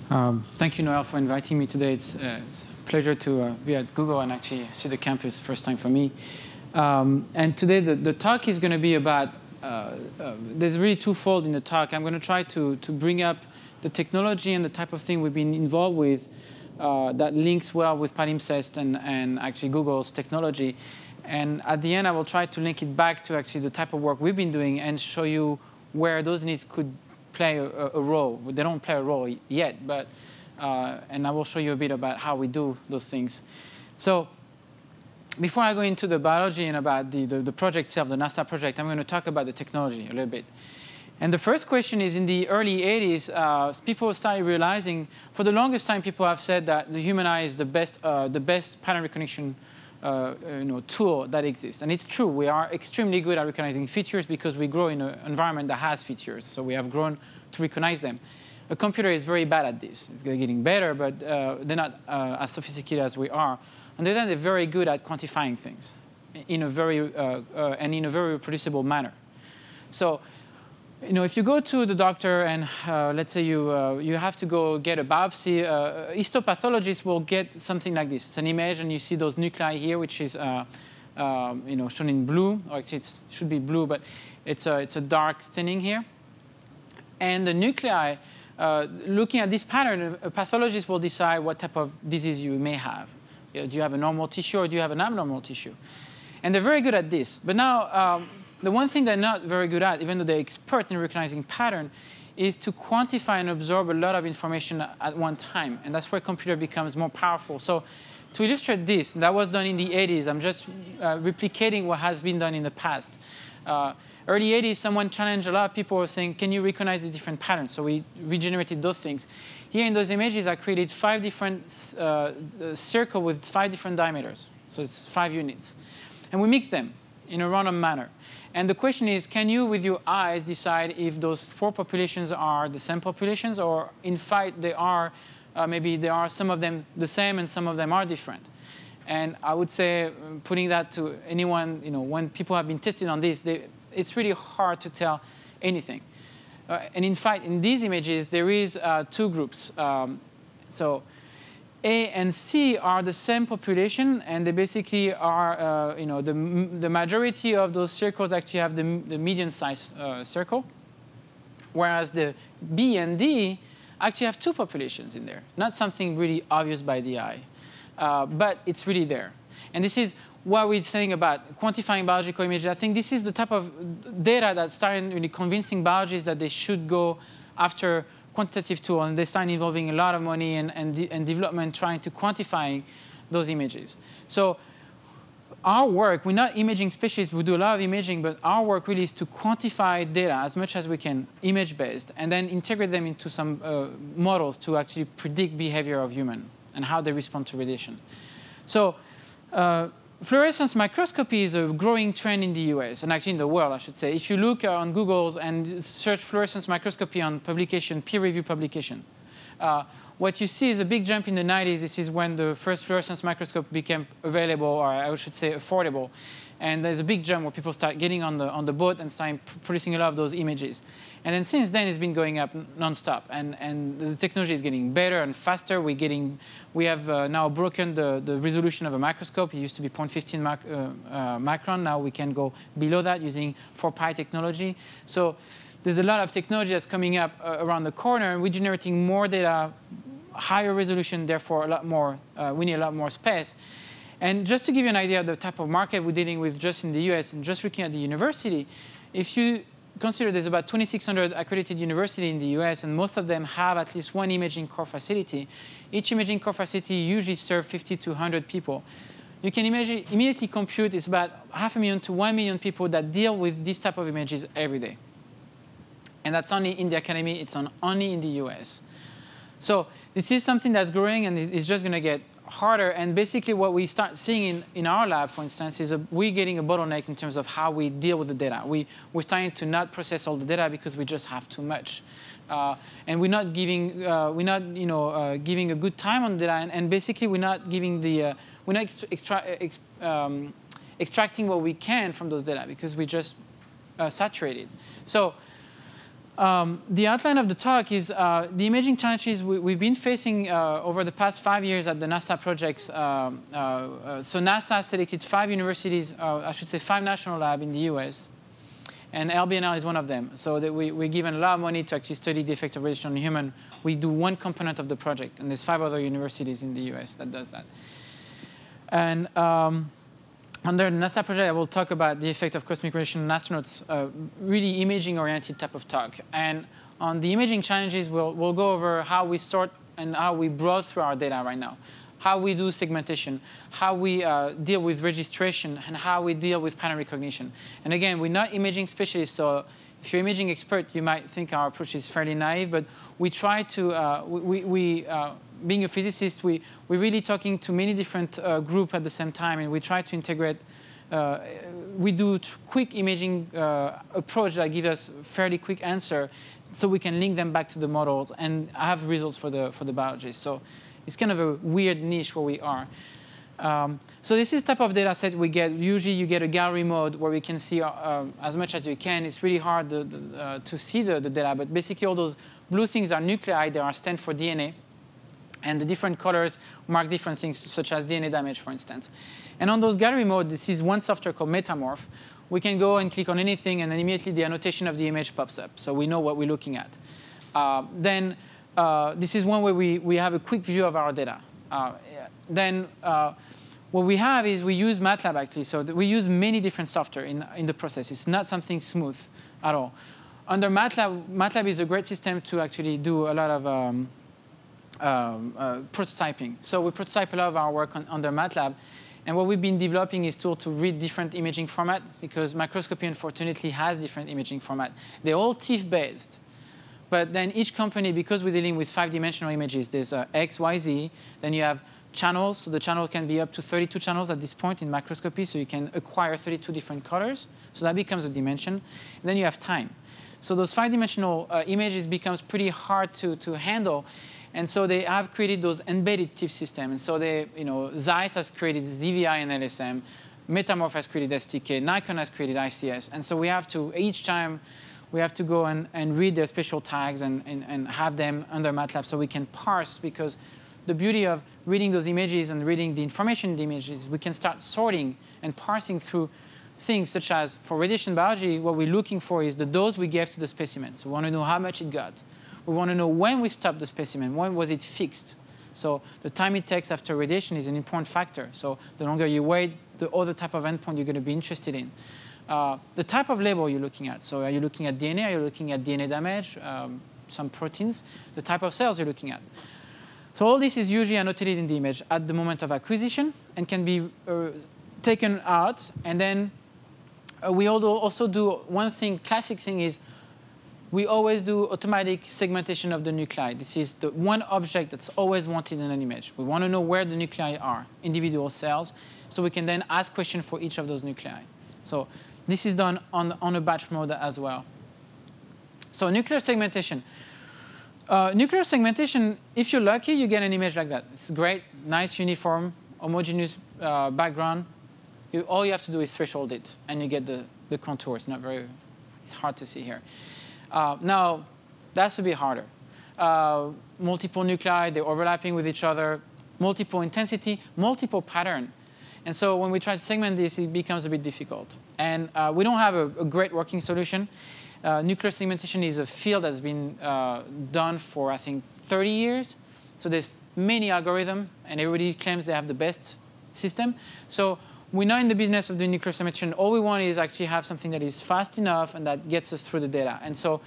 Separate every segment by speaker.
Speaker 1: Thank you, Noel, for inviting me today. It's a pleasure to be at Google and actually see the campus, first time for me. And today, the talk is going to be about, there's really twofold in the talk. I'm going to try to bring up the technology and the type of thing we've been involved with that links well with palimpsest and actually Google's technology. And at the end, I will try to link it back to actually the type of work we've been doing and show you where those needs could play a role. They don't play a role yet, but and I will show you a bit about how we do those things. So before I go into the biology and about the project itself, the NASA project, I'm going to talk about the technology a little bit. And the first question is, in the early 80s, people started realizing, for the longest time, people have said that the human eye is the best pattern recognition tool that exists. And it's true. We are extremely good at recognizing features because we grow in an environment that has features. So we have grown to recognize them. A computer is very bad at this. It's getting better, but they're not as sophisticated as we are. On the other hand, they're very good at quantifying things in a very reproducible manner. So if you go to the doctor and let's say you have to go get a biopsy, histopathologist will get something like this. It's an image, and you see those nuclei here, which is shown in blue, or actually it should be blue, but it's a dark staining here. And the nuclei, looking at this pattern, a pathologist will decide what type of disease you may have. Do you have a normal tissue or do you have an abnormal tissue? And they're very good at this. But now, the one thing they're not very good at, even though they're expert in recognizing pattern, is to quantify and absorb a lot of information at one time. And that's where computer becomes more powerful. So to illustrate this, that was done in the 80s. I'm just replicating what has been done in the past. Early 80s, someone challenged a lot of people saying, can you recognize the different patterns? So we regenerated those things. Here in those images, I created 5 different circles with 5 different diameters. So it's 5 units. And we mix them in a random manner. And the question is, can you, with your eyes, decide if those 4 populations are the same populations, or in fact, they are, maybe there are some of them the same and some of them are different? And I would say, putting that to anyone, when people have been tested on this, it's really hard to tell anything. And in fact, in these images, there is 2 groups. So A and C are the same population, and they basically are, the majority of those circles actually have the median-sized circle, whereas the B and D actually have 2 populations in there. Not something really obvious by the eye, but it's really there. And this is what we're saying about quantifying biological images. I think this is the type of data that started really convincing biologists that they should go after quantitative tool, and they started involving a lot of money and development trying to quantify those images. So our work, we're not imaging specialists, we do a lot of imaging, but our work really is to quantify data as much as we can, image-based, and then integrate them into some models to actually predict behavior of human and how they respond to radiation. So fluorescence microscopy is a growing trend in the US, and actually in the world, I should say. If you look on Google and search fluorescence microscopy on publication, peer-reviewed publication, what you see is a big jump in the 90s. This is when the first fluorescence microscope became available, or I should say affordable. And there's a big jump where people start getting on the boat and start producing a lot of those images. And then since then, it's been going up nonstop. And the technology is getting better and faster. We have now broken the resolution of a microscope. It used to be 0.15 micron. Now we can go below that using 4-pi technology. So there's a lot of technology that's coming up around the corner, and we're generating more data, higher resolution, therefore a lot more. We need a lot more space. And just to give you an idea of the type of market we're dealing with just in the US, and just looking at the university, if you consider there's about 2,600 accredited universities in the US, and most of them have at least 1 imaging core facility. Each imaging core facility usually serves 50 to 100 people. You can immediately compute it's about 500,000 to 1 million people that deal with this type of images every day. And that's only in the academy. It's only in the US. So this is something that's growing, and it's just going to get harder. And basically what we start seeing in our lab, for instance, is we're getting a bottleneck in terms of how we deal with the data. We're starting to not process all the data because we just have too much. And we're not giving giving a good time on data. And basically we're not giving we're not extracting what we can from those data because we just saturated. So The outline of the talk is the imaging challenges we've been facing over the past 5 years at the NASA projects. So NASA selected 5 universities, I should say 5 national labs in the US. And LBNL is one of them. So that we're given a lot of money to actually study the effect of radiation on human. We do one component of the project. And there's 5 other universities in the US that does that. And under the NASA project, I will talk about the effect of cosmic radiation on astronauts, really imaging-oriented type of talk. And on the imaging challenges, we'll go over how we sort and how we browse through our data right now, how we do segmentation, how we deal with registration, and how we deal with pattern recognition. And again, we're not imaging specialists, so if you're imaging expert, you might think our approach is fairly naive, but we try to, being a physicist, we're really talking to many different groups at the same time, and we try to integrate. We do quick imaging approach that gives us fairly quick answer, so we can link them back to the models and have results for the biologists. So it's kind of a weird niche where we are. So this is the type of data set we get. Usually you get a gallery mode where we can see as much as you can. It's really hard to see the data, but basically all those blue things are nuclei. They stand for DNA. And the different colors mark different things, such as DNA damage, for instance. And on those gallery mode, this is one software called Metamorph. We can go and click on anything, and then immediately the annotation of the image pops up. So we know what we're looking at. Then this is one where we have a quick view of our data. Then what we have is we use MATLAB, actually. So we use many different software in the process. It's not something smooth at all. Under MATLAB, MATLAB is a great system to actually do a lot of prototyping. So we prototype a lot of our work under MATLAB. And what we've been developing is tools to read different imaging formats, because microscopy, unfortunately, has different imaging formats. They're all TIFF-based. But then each company, because we're dealing with 5-dimensional images, there's X, Y, Z. Then you have channels. So the channel can be up to 32 channels at this point in microscopy. So you can acquire 32 different colors. So that becomes a dimension. And then you have time. So those 5-dimensional images becomes pretty hard to handle. And so they have created those embedded TIFF systems. And so Zeiss has created ZVI and LSM. Metamorph has created STK. Nikon has created ICS. And so we have to, each time, we have to go and read their special tags and have them under MATLAB so we can parse. Because the beauty of reading those images and reading the information in the images, we can start sorting and parsing through things such as, for radiation biology, what we're looking for is the dose we gave to the specimen. So we want to know how much it got. We want to know when we stopped the specimen, when was it fixed. So the time it takes after radiation is an important factor. So the longer you wait, the other type of endpoint you're going to be interested in. The type of label you're looking at. So are you looking at DNA? Are you looking at DNA damage? Some proteins? The type of cells you're looking at. So all this is usually annotated in the image at the moment of acquisition and can be taken out. And then we also do one thing, classic thing is, we always do automatic segmentation of the nuclei. This is the one object that's always wanted in an image. We want to know where the nuclei are, individual cells, so we can then ask questions for each of those nuclei. So this is done on a batch mode as well. So nuclear segmentation. Nuclear segmentation, if you're lucky, you get an image like that. It's great, nice, uniform, homogeneous background. All you have to do is threshold it, and you get the contour. It's hard to see here. Now, that's a bit harder. Multiple nuclei, they're overlapping with each other, multiple intensity, multiple pattern. And so when we try to segment this, it becomes a bit difficult. And we don't have a great working solution. Nuclear segmentation is a field that's been done for, I think, 30 years. So there's many algorithms, and everybody claims they have the best system. So we're not in the business of doing nuclear segmentation. All we want is actually have something that is fast enough and that gets us through the data. And so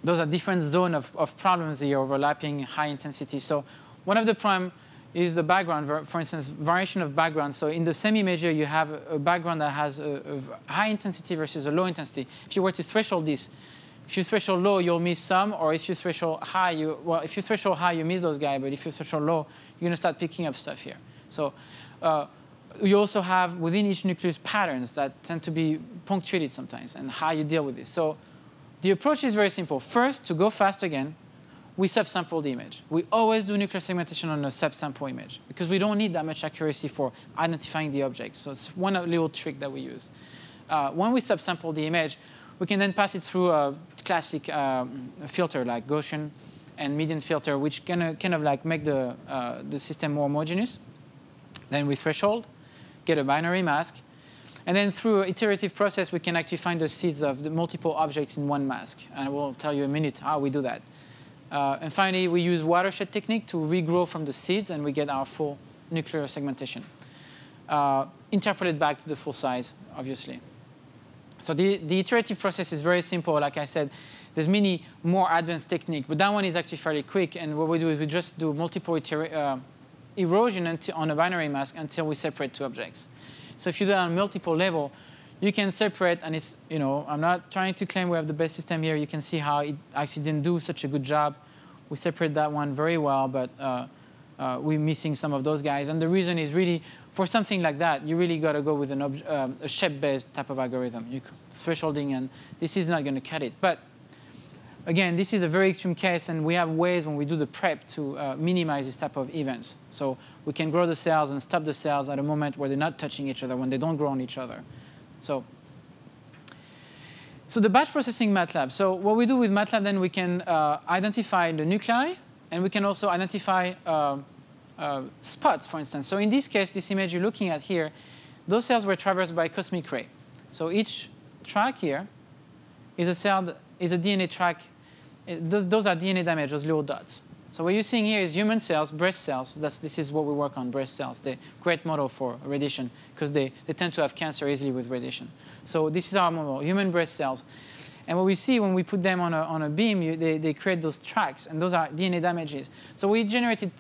Speaker 1: those are different zones of problems here, overlapping, high intensity. So one of the problems is the background, for instance, variation of background. So in the same image here, you have a background that has a high intensity versus a low intensity. If you were to threshold this, if you threshold low, you'll miss some, or if you threshold high, if you threshold high, you miss those guys, but if you threshold low, you're going to start picking up stuff here. So you also have, within each nucleus, patterns that tend to be punctuated sometimes, and how you deal with this. So the approach is very simple. First, to go fast again, we subsample the image. We always do nuclear segmentation on a subsample image, because we don't need that much accuracy for identifying the object. So it's one little trick that we use. When we subsample the image, we can then pass it through a classic filter like Gaussian and median filter, which kind of like make the system more homogeneous. Then we threshold, get a binary mask. And then through an iterative process, we can actually find the seeds of the multiple objects in one mask. And I will tell you in a minute how we do that. And finally, we use watershed technique to regrow from the seeds, and we get our full nuclear segmentation. Interpolated back to the full size, obviously. So the iterative process is very simple. Like I said, there's many more advanced techniques, but that one is actually fairly quick. And what we do is we just do multiple erosion on a binary mask until we separate two objects. So if you do that on multiple level, you can separate, and it's, I'm not trying to claim we have the best system here. You can see how it actually didn't do such a good job. We separate that one very well, but we're missing some of those guys. And the reason is really, for something like that, you really got to go with a shape-based type of algorithm. Thresholding, and this is not going to cut it. But again, this is a very extreme case, and we have ways when we do the prep to minimize this type of events. So we can grow the cells and stop the cells at a moment where they're not touching each other, when they don't grow on each other. So the batch processing MATLAB. So what we do with MATLAB, then we can identify the nuclei, and we can also identify spots, for instance. So in this case, this image you're looking at here, those cells were traversed by cosmic ray. So each track here is a cell, is a DNA track. Those are DNA damage, those little dots. So what you're seeing here is human cells, breast cells. This is what we work on, breast cells. They're a great model for radiation because they tend to have cancer easily with radiation. So this is our model, human breast cells. And what we see when we put them on a beam, they create those tracks, and those are DNA damages. So we generated,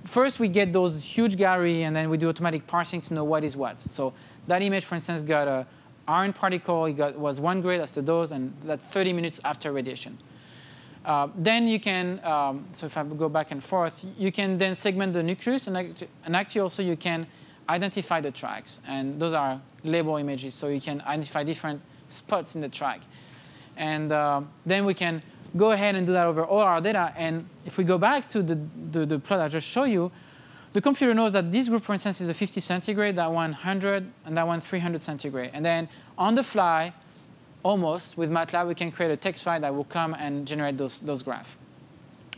Speaker 1: first we get those huge gallery, and then we do automatic parsing to know what is what. So that image, for instance, got a iron particle. It was 1 gray, that's the dose, and that's 30 minutes after radiation. Then you can, so if I go back and forth, you can then segment the nucleus, and actually also you can identify the tracks. And those are label images, so you can identify different spots in the track. And then we can go ahead and do that over all our data. And if we go back to the plot I just showed you, the computer knows that this group, for instance, is a 50 centigrade, that one 100, and that one 300 centigrade. And then on the fly, almost, with MATLAB, we can create a text file that will come and generate those graphs.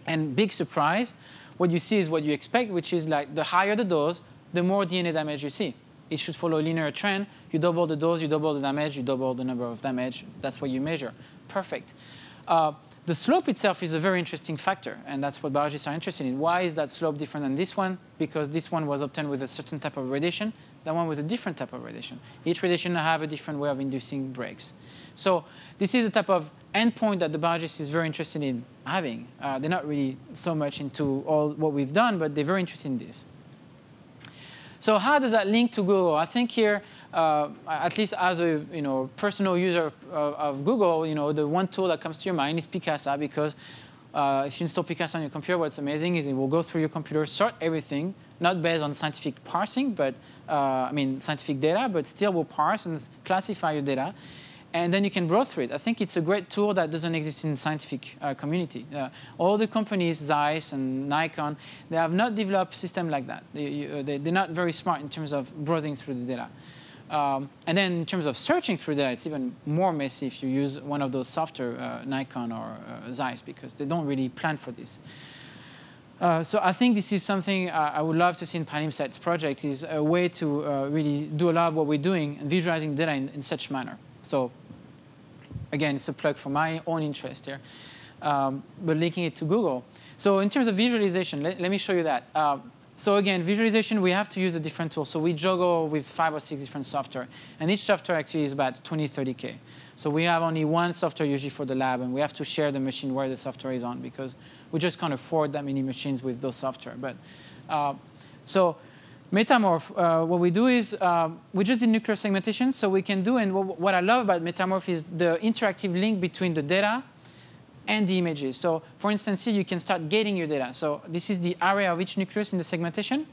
Speaker 1: And big surprise, what you see is what you expect, which is like the higher the dose, the more DNA damage you see. It should follow a linear trend. You double the dose, you double the damage, you double the number of damage. That's what you measure. Perfect. The slope itself is a very interesting factor, and that's what biologists are interested in. Why is that slope different than this one? Because this one was obtained with a certain type of radiation, that one with a different type of radiation. Each radiation have a different way of inducing breaks. So this is a type of endpoint that the biologist is very interested in having. They're not really so much into all what we've done, but they're very interested in this. So how does that link to Google? I think here, at least as a personal user of Google, the one tool that comes to your mind is Picasa, because if you install Picasa on your computer, what's amazing is it will go through your computer, sort everything, not based on scientific parsing, but scientific data, but still will parse and classify your data. And then you can browse through it. I think it's a great tool that doesn't exist in the scientific community. All the companies, Zeiss and Nikon, they have not developed a system like that. They're not very smart in terms of browsing through the data. And then in terms of searching through data, it's even more messy if you use one of those software, Nikon or Zeiss, because they don't really plan for this. So I think this is something I would love to see in Palimpsett's project, is a way to really do a lot of what we're doing and visualizing data in such manner. So again, it's a plug for my own interest here, but linking it to Google. So in terms of visualization, let me show you that. So again, visualization, we have to use a different tool. So we juggle with 5 or 6 different software. And each software actually is about 20, 30K. So we have only one software usually for the lab, and we have to share the machine where the software is on, because we just can't afford that many machines with those software. But so Metamorph, what we do is we just did nuclear segmentation, so we can do, and what I love about Metamorph is the interactive link between the data and the images. So for instance, here you can start gating your data. So this is the array of each nucleus in the segmentation,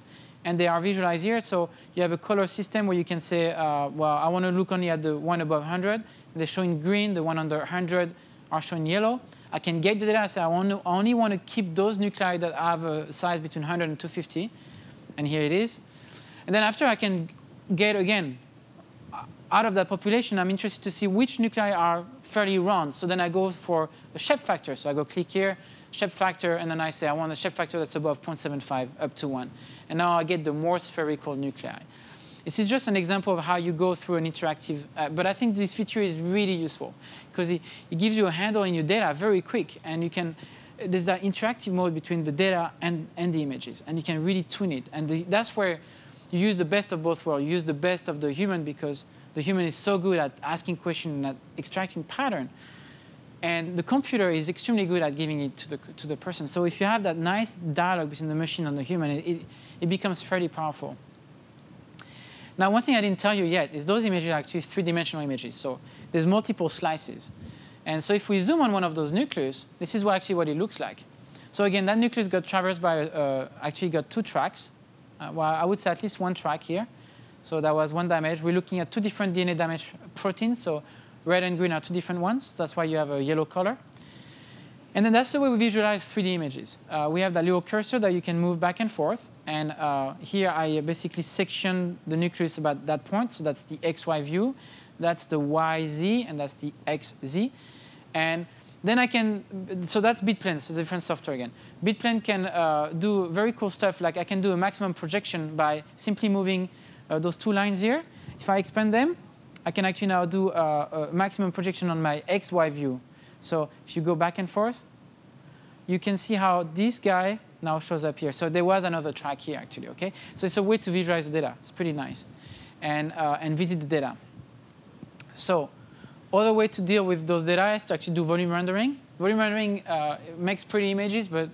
Speaker 1: and they are visualized here. So you have a color system where you can say, well, I want to look only at the one above 100. They're showing green, the one under 100 are showing yellow. I can gate the data. I say I only want to keep those nuclei that have a size between 100 and 250. And here it is. And then after I can gate again, out of that population, I'm interested to see which nuclei are fairly round. So then I go for a shape factor. So I go click here, shape factor, and then I say I want a shape factor that's above 0.75 up to 1. And now I get the more spherical nuclei. This is just an example of how you go through an interactive, but I think this feature is really useful because it gives you a handle in your data very quick, and you can, there's that interactive mode between the data and the images, and you can really tune it. And that's where you use the best of both worlds. You use the best of the human because the human is so good at asking questions and at extracting pattern. And the computer is extremely good at giving it to the person. So if you have that nice dialogue between the machine and the human, it becomes fairly powerful. Now, one thing I didn't tell you yet is those images are actually three-dimensional images. So there's multiple slices. And so if we zoom on one of those nucleus, this is actually what it looks like. So again, that nucleus got traversed by, actually got 2 tracks. Well, I would say at least 1 track here. So that was 1 damage. We're looking at 2 different DNA damage proteins. So red and green are 2 different ones. That's why you have a yellow color. And then that's the way we visualize 3D images. We have that little cursor that you can move back and forth. And here I basically section the nucleus about that point. So that's the XY view. That's the YZ, and that's the XZ. And then I can, so that's BitPlane. So different software again. BitPlane can do very cool stuff. Like I can do a maximum projection by simply moving those 2 lines here. If I expand them, I can actually now do a maximum projection on my XY view. So if you go back and forth, you can see how this guy now shows up here. So there was another track here, actually. Okay, so it's a way to visualize the data. It's pretty nice, and visit the data. So other way to deal with those data is to actually do volume rendering. Volume rendering makes pretty images, but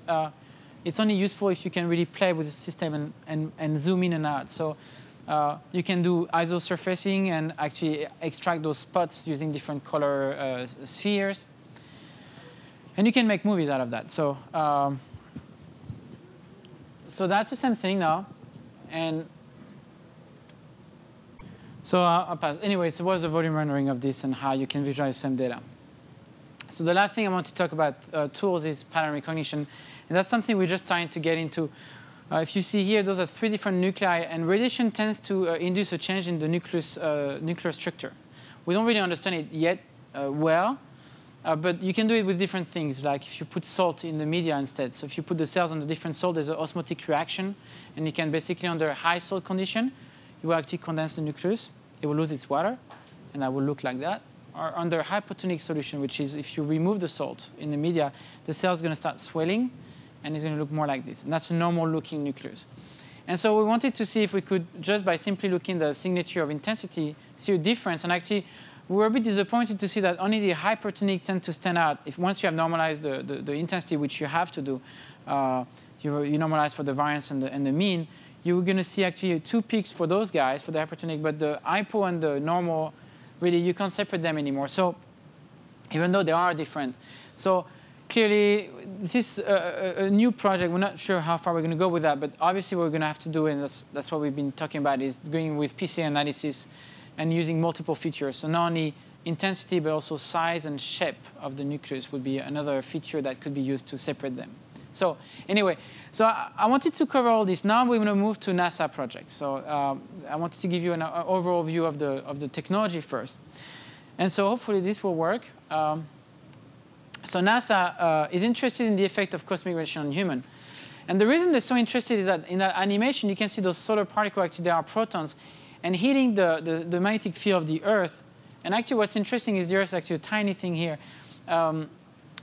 Speaker 1: it's only useful if you can really play with the system and zoom in and out. So you can do ISO surfacing and actually extract those spots using different color spheres. And you can make movies out of that. So, so that's the same thing now. And so I'll pass. Anyway, so what's the volume rendering of this and how you can visualize the same data? So the last thing I want to talk about tools is pattern recognition. And that's something we're just trying to get into. If you see here, those are 3 different nuclei. And radiation tends to induce a change in the nuclear structure. We don't really understand it yet well. But you can do it with different things, like if you put salt in the media instead. So if you put the cells on the different salt, there's an osmotic reaction. And you can basically, under high salt condition, you will actually condense the nucleus. It will lose its water, and that will look like that. Or under hypotonic solution, which is if you remove the salt in the media, the cell is going to start swelling, and it's going to look more like this. And that's a normal-looking nucleus. And so we wanted to see if we could, just by simply looking at the signature of intensity, see a difference. And actually, we were a bit disappointed to see that only the hypertonic tend to stand out. If once you have normalized the intensity, which you have to do, you normalize for the variance and the mean, you're going to see actually 2 peaks for those guys, for the hypertonic. But the hypo and the normal, really, you can't separate them anymore. So even though they are different. So clearly, this is a new project. We're not sure how far we're going to go with that. But obviously, what we're going to have to do, and that's what we've been talking about, is going with PCA analysis and using multiple features. So not only intensity, but also size and shape of the nucleus would be another feature that could be used to separate them. So anyway, so I wanted to cover all this. Now we're going to move to NASA projects. So I wanted to give you an overall view of the technology first. And so hopefully this will work. So NASA is interested in the effect of cosmic radiation on human. And the reason they're so interested is that in that animation, you can see those solar particles, actually, they are protons. And hitting the magnetic field of the Earth, and actually what's interesting is the Earth is actually a tiny thing here.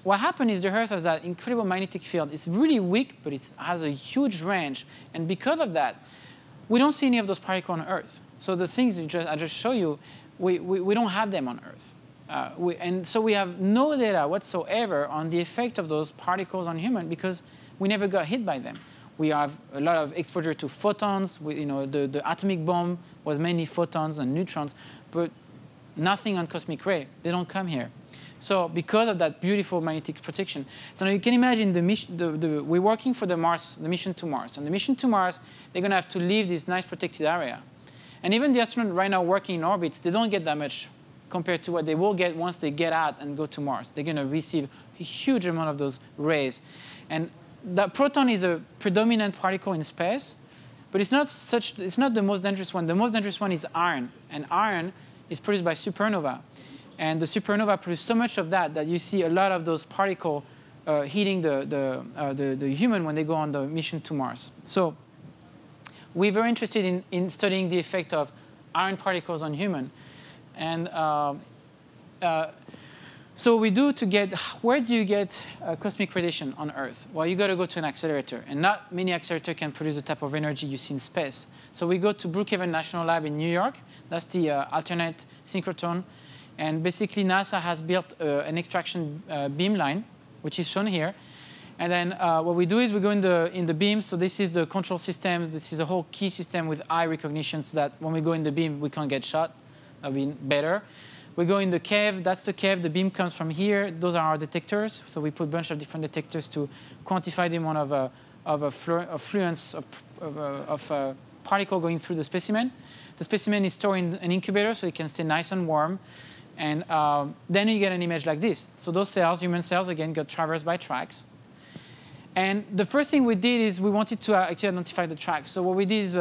Speaker 1: What happened is the Earth has that incredible magnetic field. It's really weak, but it has a huge range. And because of that, we don't see any of those particles on Earth. So the things I just show you, we don't have them on Earth. And so we have no data whatsoever on the effect of those particles on human because we never got hit by them. We have a lot of exposure to photons. The atomic bomb was mainly photons and neutrons, but nothing on cosmic ray. They don't come here. So because of that beautiful magnetic protection. So now you can imagine we're working for the mission to Mars. And the mission to Mars, they're going to have to leave this nice protected area. And even the astronauts right now working in orbits, they don't get that much compared to what they will get once they get out and go to Mars. They're going to receive a huge amount of those rays. And that proton is a predominant particle in space, but it's not the most dangerous one. The most dangerous one is iron. And iron is produced by supernova. And the supernova produce so much of that you see a lot of those particles hitting the human when they go on the mission to Mars. So we're very interested in studying the effect of iron particles on human. And so we do to get, where do you get cosmic radiation on Earth? Well, you got to go to an accelerator. And not many accelerators can produce the type of energy you see in space. So we go to Brookhaven National Lab in New York. That's the alternate synchrotron. And basically, NASA has built an extraction beam line, which is shown here. And then what we do is we go in the beam. So this is the control system. This is a whole key system with eye recognition so that when we go in the beam, we can't get shot. That would be better. We go in the cave. That's the cave. The beam comes from here. Those are our detectors. So we put a bunch of different detectors to quantify the amount of fluence of particle going through the specimen. The specimen is stored in an incubator, so it can stay nice and warm. And then you get an image like this. So those cells, human cells, again, got traversed by tracks. And the first thing we did is we wanted to actually identify the tracks. So what we did is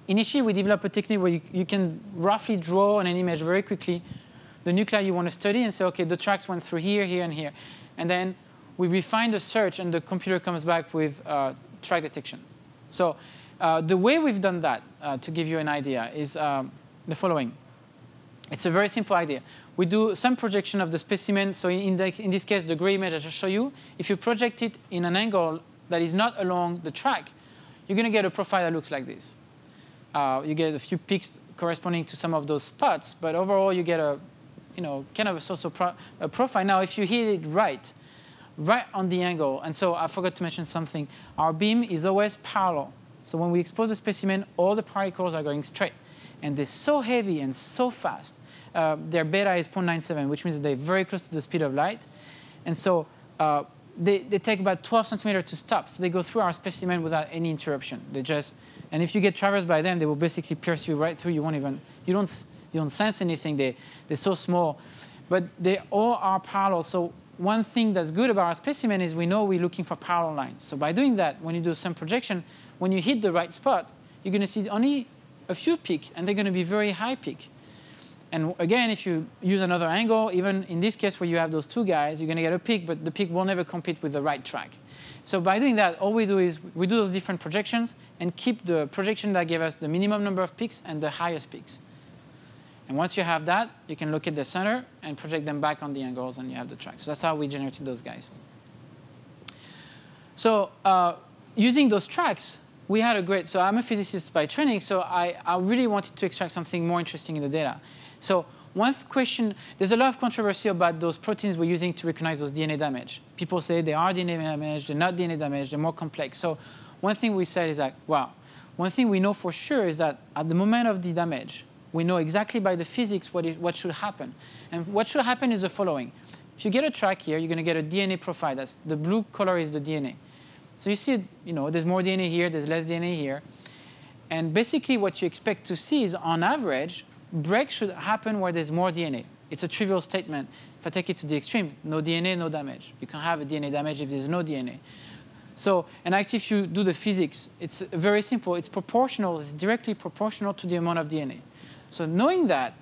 Speaker 1: initially we developed a technique where you can roughly draw on an image very quickly the nuclei you want to study and say, OK, the tracks went through here, here, and here. And then we refine the search, and the computer comes back with track detection. So the way we've done that, to give you an idea, is the following. It's a very simple idea. We do some projection of the specimen. So in this case, the gray image I just showed you, if you project it in an angle that is not along the track, you're going to get a profile that looks like this. You get a few peaks corresponding to some of those spots. But overall, you get a kind of a so-so profile. Now, if you hit it right on the angle, and so I forgot to mention something, our beam is always parallel. So when we expose the specimen, all the particles are going straight. And they're so heavy and so fast. Their beta is 0.97, which means they're very close to the speed of light. And so they take about 12 centimeters to stop. So they go through our specimen without any interruption. And if you get traversed by them, they will basically pierce you right through. You don't sense anything. They're so small. But they all are parallel. So one thing that's good about our specimen is we know we're looking for parallel lines. So by doing that, when you do some projection, when you hit the right spot, you're going to see only a few peaks, and they're going to be very high peak. And again, if you use another angle, even in this case where you have those two guys, you're going to get a peak, but the peak will never compete with the right track. So by doing that, all we do is we do those different projections and keep the projection that gave us the minimum number of peaks and the highest peaks. And once you have that, you can look at the center and project them back on the angles, and you have the track. So that's how we generated those guys. So using those tracks, we had a great, so I'm a physicist by training, so I really wanted to extract something more interesting in the data. So one question, there's a lot of controversy about those proteins we're using to recognize those DNA damage. People say they are DNA damage, they're not DNA damage, they're more complex. So one thing we said is that, wow, one thing we know for sure is that at the moment of the damage, we know exactly by the physics what should happen. And what should happen is the following. If you get a track here, you're going to get a DNA profile. That's the blue color is the DNA. So you see, there's more DNA here, there's less DNA here. And basically what you expect to see is, on average, break should happen where there's more DNA. It's a trivial statement. If I take it to the extreme, no DNA, no damage. You can have a DNA damage if there's no DNA. So, and actually, if you do the physics, it's very simple. It's proportional. It's directly proportional to the amount of DNA. So knowing that,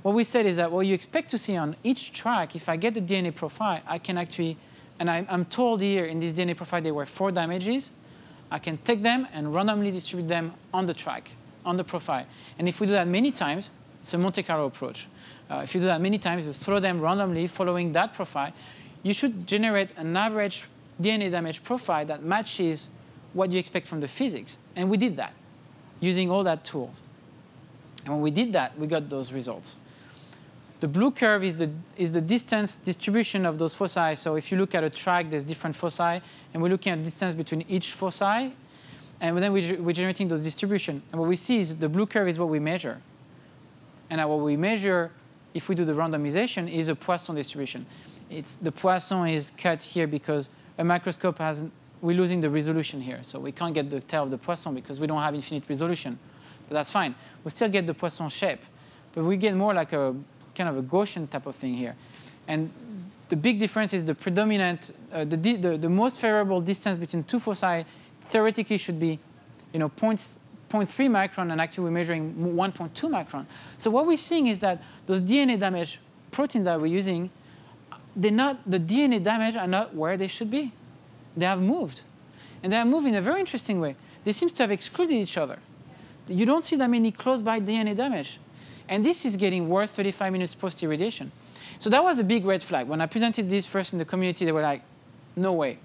Speaker 1: what we said is that what you expect to see on each track, if I get the DNA profile, I can actually, and I'm told here in this DNA profile there were 4 damages. I can take them and randomly distribute them on the track, on the profile. And if we do that many times, it's a Monte Carlo approach. If you do that many times, you throw them randomly following that profile, you should generate an average DNA damage profile that matches what you expect from the physics. And we did that using all that tools. And when we did that, we got those results. The blue curve is the distance distribution of those foci. So if you look at a track, there's different foci. And we're looking at the distance between each foci. And then we're generating those distribution. And what we see is the blue curve is what we measure. And what we measure, if we do the randomization, is a Poisson distribution. The Poisson is cut here because a microscope we're losing the resolution here. So we can't get the tail of the Poisson because we don't have infinite resolution. But that's fine. We still get the Poisson shape. But we get more like a kind of a Gaussian type of thing here. And the big difference is the predominant, the most favorable distance between two foci theoretically should be 0.6 0.3 micron, and actually we're measuring 1.2 micron. So what we're seeing is that those DNA damage proteins that we're using, the DNA damage are not where they should be. They have moved. And they have moved in a very interesting way. They seem to have excluded each other. You don't see that many close-by DNA damage. And this is getting worse 35 minutes post-irradiation. So that was a big red flag. When I presented this first in the community, they were like, no way.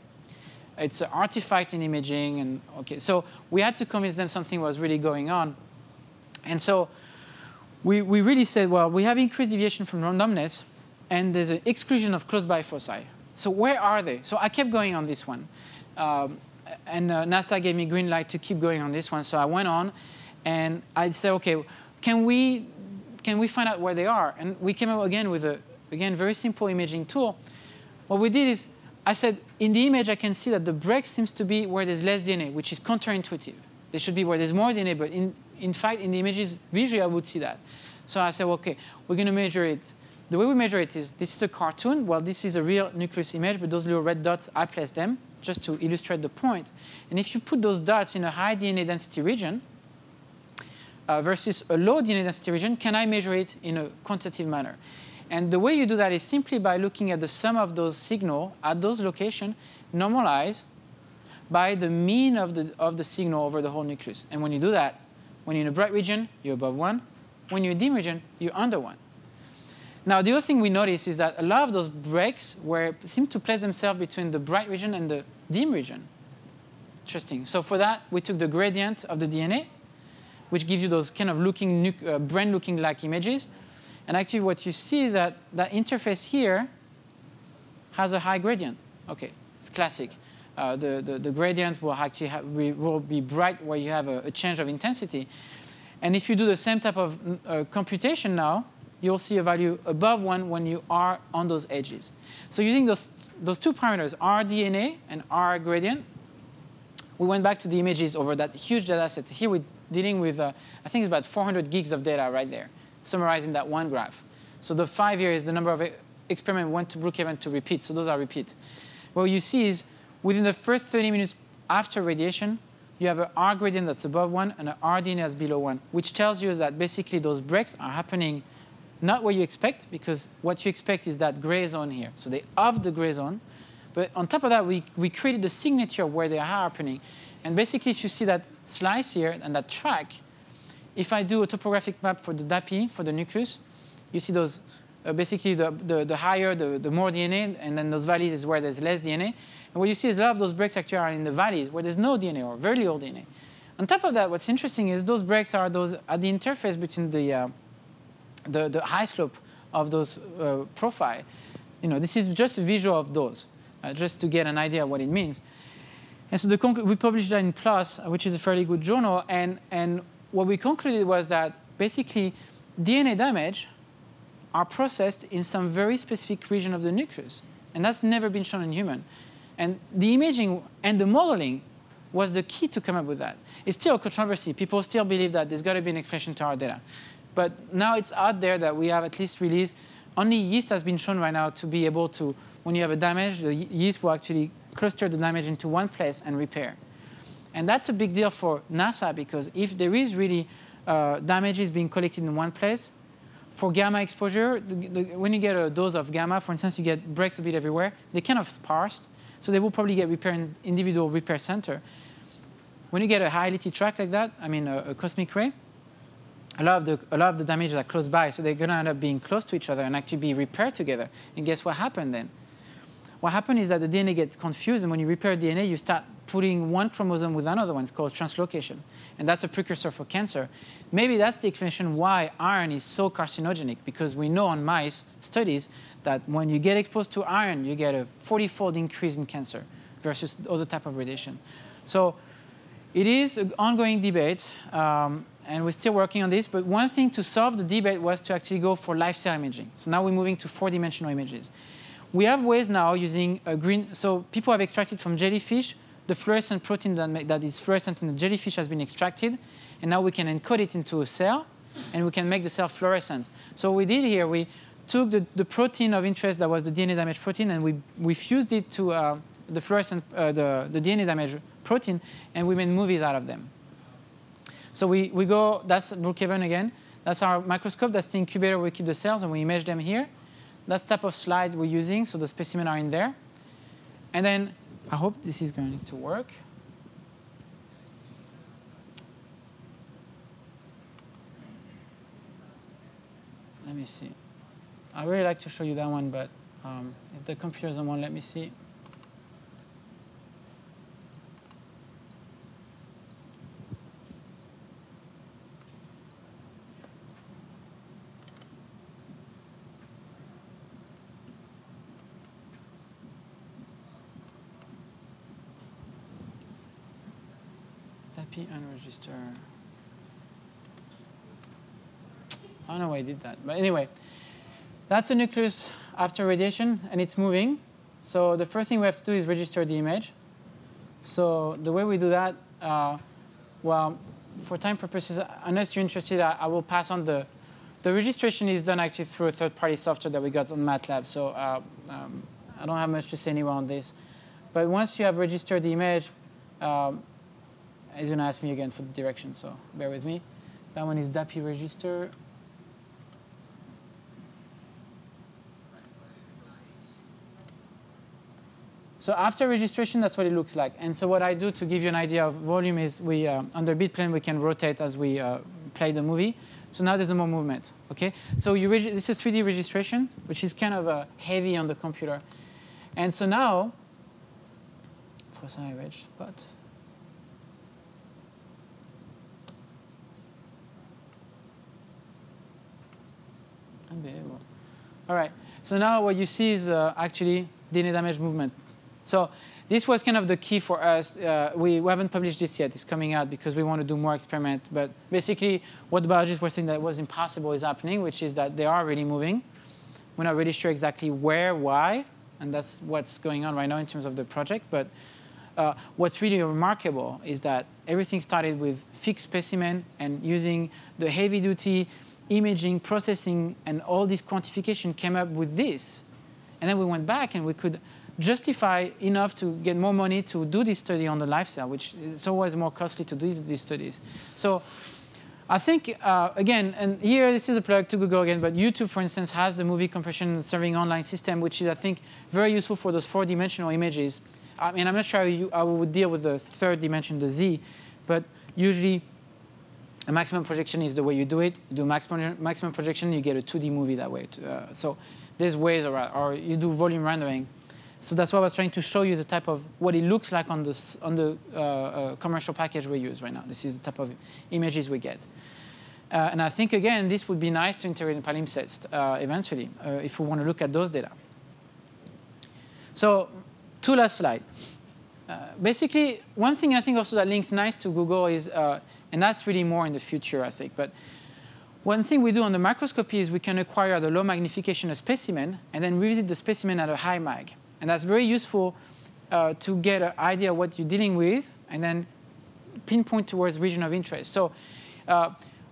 Speaker 1: It's an artifact in imaging. And OK, so we had to convince them something was really going on. And so we really said, well, we have increased deviation from randomness. And there's an exclusion of close-by foci. So where are they? So I kept going on this one. And NASA gave me green light to keep going on this one. So I went on. And I said, OK, can we find out where they are? And we came up again with a very simple imaging tool. What we did is, I said, in the image, I can see that the break seems to be where there's less DNA, which is counterintuitive. They should be where there's more DNA. But in fact, in the images, visually, I would see that. So I said, OK, we're going to measure it. The way we measure it is, this is a cartoon. Well, this is a real nucleus image. But those little red dots, I placed them just to illustrate the point. And if you put those dots in a high DNA density region, versus a low DNA density region, can I measure it in a quantitative manner? And the way you do that is simply by looking at the sum of those signals at those locations, normalize by the mean of the signal over the whole nucleus. And when you do that, when you're in a bright region, you're above 1. When you're in a dim region, you're under 1. Now, the other thing we notice is that a lot of those breaks seem to place themselves between the bright region and the dim region. Interesting. So for that, we took the gradient of the DNA, which gives you those kind of brain-looking like images. And actually, what you see is that that interface here has a high gradient. OK, it's classic. The gradient will actually will be bright where you have a change of intensity. And if you do the same type of computation now, you'll see a value above 1 when you are on those edges. So using those two parameters, Rdna and Rgradient, we went back to the images over that huge data set. Here we're dealing with, I think it's about 400 gigs of data right there, summarizing that one graph. So the 5 years is the number of experiments went to Brookhaven to repeat. So those are repeat. What you see is within the first 30 minutes after radiation, you have an R gradient that's above 1 and an Rdna that's below 1, which tells you that basically those breaks are happening not what you expect, because what you expect is that gray zone here. So they off the gray zone. But on top of that, we created the signature where they are happening. And basically, if you see that slice here and that track, if I do a topographic map for the DAPI, for the nucleus, you see those, basically the higher, the more DNA, and then those valleys is where there's less DNA. And what you see is a lot of those breaks actually are in the valleys where there's no DNA or very little DNA. On top of that, what's interesting is those breaks are those at the interface between the high slope of those profile. This is just a visual of those, just to get an idea of what it means. And so we published that in PLOS, which is a fairly good journal. And what we concluded was that basically DNA damage are processed in some very specific region of the nucleus. And that's never been shown in human. And the imaging and the modeling was the key to come up with that. It's still a controversy. People still believe that there's got to be an explanation to our data. But now it's out there that we have at least released. Only yeast has been shown right now to be able to, when you have a damage, the yeast will actually cluster the damage into one place and repair. And that's a big deal for NASA, because if there is really damages being collected in one place, for gamma exposure, when you get a dose of gamma, for instance, you get breaks a bit everywhere. They're kind of sparse. So they will probably get repaired in individual repair center. When you get a high-fidelity track like that, I mean a cosmic ray, a lot of the damages are close by, so they're going to end up being close to each other and actually be repaired together. And guess what happened then? What happened is that the DNA gets confused, and when you repair DNA, you start putting one chromosome with another one. It's called translocation. And that's a precursor for cancer. Maybe that's the explanation why iron is so carcinogenic, because we know on mice studies that when you get exposed to iron, you get a 40-fold increase in cancer versus other type of radiation. So it is an ongoing debate. And we're still working on this. But one thing to solve the debate was to actually go for life-cell imaging. So now we're moving to 4-dimensional images. We have ways now using a green. So people have extracted from jellyfish the fluorescent protein that is fluorescent in the jellyfish has been extracted. And now we can encode it into a cell, and we can make the cell fluorescent. So what we did here, we took the protein of interest that was the DNA damage protein, and we fused it to the DNA damage protein, and we made movies out of them. So we go, that's Brookhaven again. That's our microscope. That's the incubator where we keep the cells, and we image them here. That's the type of slide we're using, so the specimens are in there. And then I hope this is going to work. Let me see. I really like to show you that one, but if the computer doesn't want, let me see. And register. I don't know why I did that. But anyway, that's a nucleus after radiation, and it's moving. So the first thing we have to do is register the image. So the way we do that, well, for time purposes, unless you're interested, I will pass on the registration is done actually through a third-party software that we got on MATLAB. So I don't have much to say anywhere on this. But once you have registered the image, he's going to ask me again for the direction, so bear with me. That one is DAPI register. So after registration, that's what it looks like. And so what I do to give you an idea of volume is we, under bit plane, we can rotate as we play the movie. So now there's no more movement. Okay? So this is 3D registration, which is kind of heavy on the computer. And so now, foci reg spot. Unbelievable. All right. So now what you see is actually DNA damage movement. So this was kind of the key for us. We haven't published this yet. It's coming out because we want to do more experiments. But basically, what the biologists were saying that was impossible is happening, which is that they are really moving. We're not really sure exactly where, why, and that's what's going on right now in terms of the project. But what's really remarkable is that everything started with fixed specimen and using the heavy-duty imaging, processing, and all this quantification came up with this. And then we went back and we could justify enough to get more money to do this study on the live cell, which is always more costly to do these studies. So I think, again, and here this is a plug to Google again, but YouTube, for instance, has the movie compression serving online system, which is, I think, very useful for those 4-dimensional images. I mean, I'm not sure how I would deal with the third dimension, the Z, but usually a maximum projection is the way you do it. You do maximum projection, you get a 2D movie that way. So there's ways around, or you do volume rendering. So that's why I was trying to show you the type of what it looks like on the commercial package we use right now. This is the type of images we get. And I think, again, this would be nice to integrate in palimpsest eventually, if we want to look at those data. So two last slides. Basically, one thing I think also that links nice to Google is, and that's really more in the future, I think. But one thing we do on the microscopy is we can acquire the low magnification of specimen and then revisit the specimen at a high mag. And that's very useful to get an idea of what you're dealing with and then pinpoint towards region of interest. So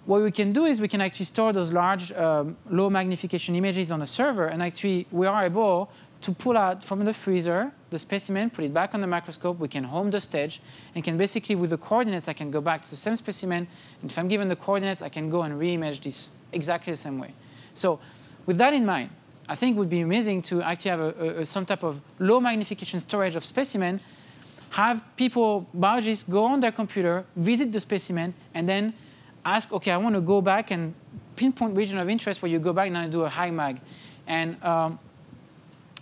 Speaker 1: what we can do is we can actually store those large low magnification images on a server. And actually, we are able to pull out from the freezer the specimen, put it back on the microscope. We can home the stage, and can basically, with the coordinates, I can go back to the same specimen. And if I'm given the coordinates, I can go and re-image this exactly the same way. So with that in mind, I think it would be amazing to actually have some type of low magnification storage of specimen, have people, biologists, go on their computer, visit the specimen, and then ask, OK, I want to go back and pinpoint region of interest where you go back and do a high mag. And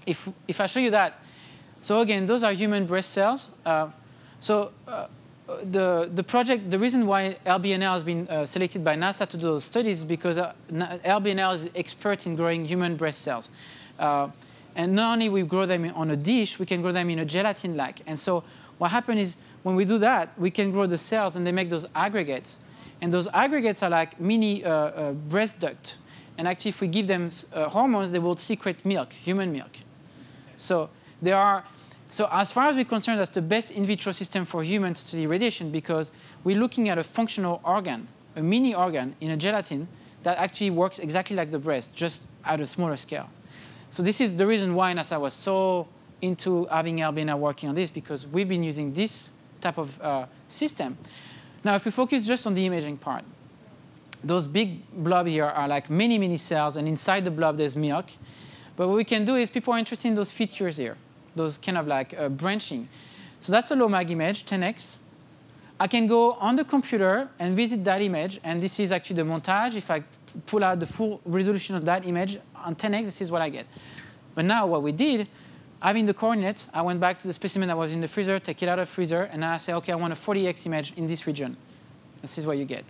Speaker 1: if I show you that, so again, those are human breast cells. The project, the reason why LBNL has been selected by NASA to do those studies is because LBNL is expert in growing human breast cells. And not only we grow them on a dish, we can grow them in a gelatin-like. And so what happens is when we do that, we can grow the cells and they make those aggregates. And those aggregates are like mini breast duct. And actually, if we give them hormones, they will secrete milk, human milk. So they are. So as far as we're concerned, that's the best in vitro system for humans to study radiation because we're looking at a functional organ, a mini organ in a gelatin that actually works exactly like the breast, just at a smaller scale. So this is the reason why NASA was so into having LBNL working on this, because we've been using this type of system. Now, if we focus just on the imaging part, those big blobs here are like many, many cells, and inside the blob there's milk. But what we can do is people are interested in those features here, those kind of like branching. So that's a low mag image, 10x. I can go on the computer and visit that image, and this is actually the montage. If I pull out the full resolution of that image on 10x, this is what I get. But now what we did, having the coordinates, I went back to the specimen that was in the freezer, take it out of the freezer, and I say, OK, I want a 40x image in this region. This is what you get.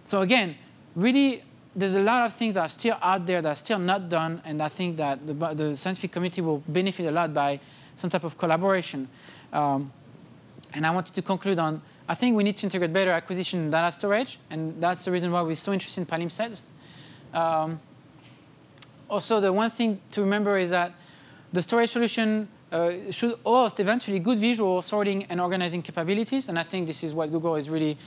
Speaker 1: So again, really, there's a lot of things that are still out there that are still not done, and I think that the scientific community will benefit a lot by some type of collaboration. And I wanted to conclude on, I think we need to integrate better acquisition and data storage, and that's the reason why we're so interested in palimpsests. Also, the one thing to remember is that the storage solution should host eventually good visual sorting and organizing capabilities, and I think this is what Google is really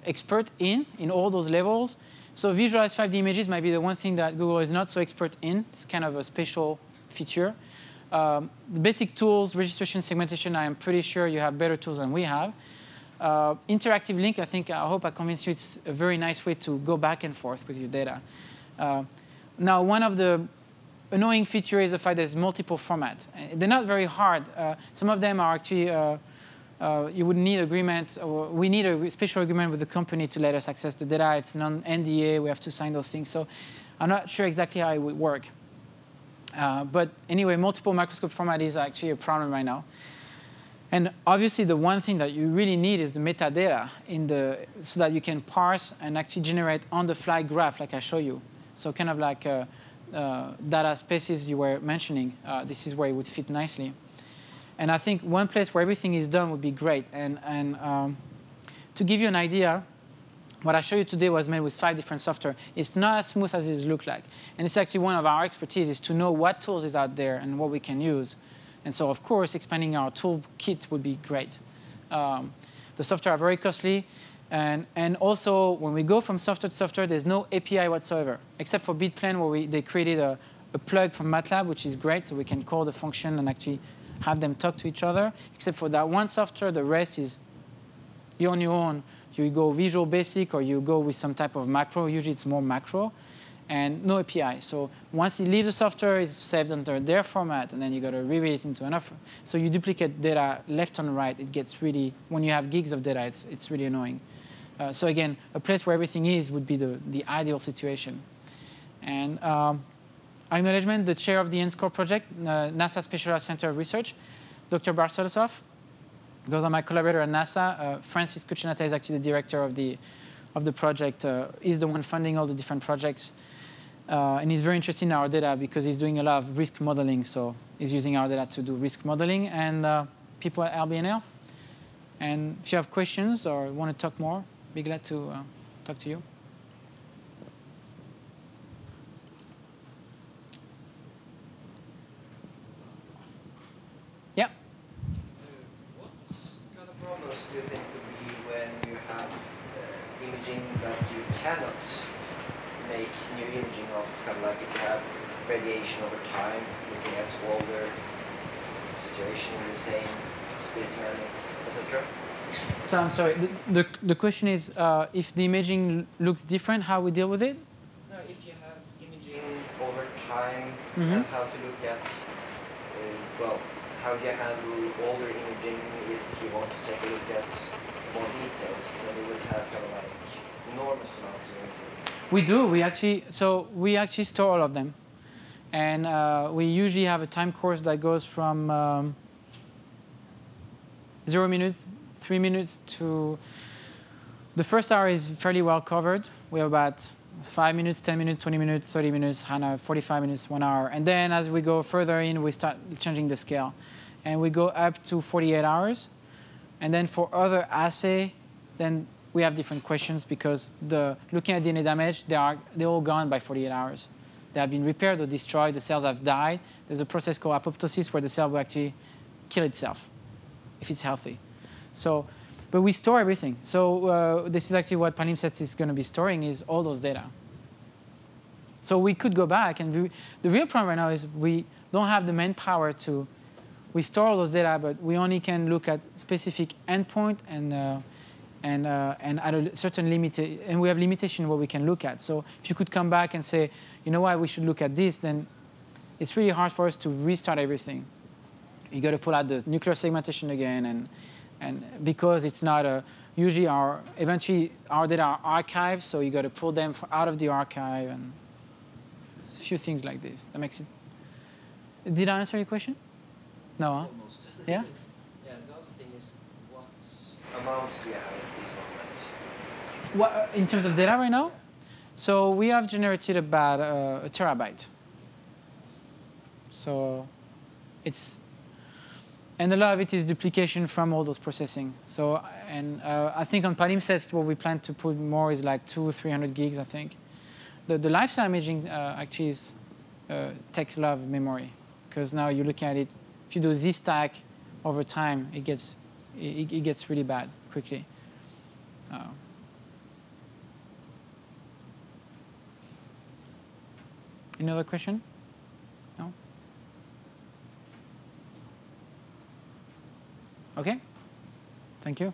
Speaker 1: expert in all those levels. So visualize 5D images might be the one thing that Google is not so expert in. It's kind of a special feature. The basic tools, registration, segmentation, I am pretty sure you have better tools than we have. Interactive link, I hope I convinced you it's a very nice way to go back and forth with your data. Now, one of the annoying features is the fact there's multiple formats. They're not very hard. Some of them are actually, you would need agreement, or we need a special agreement with the company to let us access the data. It's non-NDA. We have to sign those things. So I'm not sure exactly how it would work. But anyway, multiple microscope format is actually a problem right now. And obviously, the one thing that you really need is the metadata so that you can parse and actually generate on-the-fly graph, like I show you. So kind of like data spaces you were mentioning. This is where it would fit nicely. And I think one place where everything is done would be great. And to give you an idea, what I showed you today was made with 5 different software. It's not as smooth as it looks like. And it's actually one of our expertise is to know what tools is out there and what we can use. And so, of course, expanding our toolkit would be great. The software are very costly. And also, when we go from software to software, there's no API whatsoever, except for BitPlan, where they created a plug from MATLAB, which is great. So we can call the function and actually have them talk to each other. Except for that one software, the rest is you're on your own. You go Visual Basic, or you go with some type of macro. Usually, it's more macro. And no API. So once you leave the software, it's saved under their format, and then you got to reread it into another. So you duplicate data left and right. It gets really, when you have gigs of data, it's really annoying. So again, a place where everything is would be the ideal situation. And acknowledgement, the chair of the NSCORE project, NASA Specialized Center of Research, Dr. Barcelosov. Those are my collaborator at NASA. Francis Cucinata is actually the director of the project. He's the one funding all the different projects. And he's very interested in our data because he's doing a lot of risk modeling. So he's using our data to do risk modeling. And people at RBNL. And if you have questions or want to talk more, be glad to talk to you. Yeah.
Speaker 2: What kind of problems do you think would be when you have imaging that you cannot make new imaging of, kind of like if you have radiation over time, looking at older situation in the same specimen, etc.?
Speaker 1: So I'm sorry, the question is if the imaging looks different, how we deal with it?
Speaker 2: No, if you have imaging over time and how to look at, well, how do you handle older imaging if you want to take a look at more details, then you would have kind of like enormous amount of imaging.
Speaker 1: We do. We actually store all of them. And we usually have a time course that goes from 0 minutes, 3 minutes to the first hour is fairly well covered. We have about 5 minutes, 10 minutes, 20 minutes, 30 minutes, 45 minutes, 1 hour. And then as we go further in, we start changing the scale. And we go up to 48 hours. And then for other assay, then we have different questions because looking at DNA damage, they're all gone by 48 hours. They have been repaired or destroyed. The cells have died. There's a process called apoptosis where the cell will actually kill itself if it's healthy. So, but we store everything. So this is actually what palimpsests is going to be storing is all those data. So we could go back and the real problem right now is we don't have the manpower to. We store all those data, but we only can look at specific endpoint and at a certain limit, and we have limitation what we can look at. So if you could come back and say, you know what, we should look at this, then it's really hard for us to restart everything. You got to pull out the nuclear segmentation again, and because it's not a, usually eventually our data are archived, so you got to pull them out of the archive, and a few things like this. That makes it. Did I answer your question? No, huh?
Speaker 2: Almost.
Speaker 1: Yeah?
Speaker 2: Yeah, the other thing is, what amounts do you have at this moment?
Speaker 1: What, in terms of data right now? So we have generated about a terabyte. So it's, and a lot of it is duplication from all those processing. So, and I think on palimpsest, what we plan to put more is like 200-300 gigs, I think. The lifestyle imaging actually is takes a lot of memory, because now you look at it, if you do Z-stack over time, it gets really bad quickly. Any other question? No? OK. Thank you.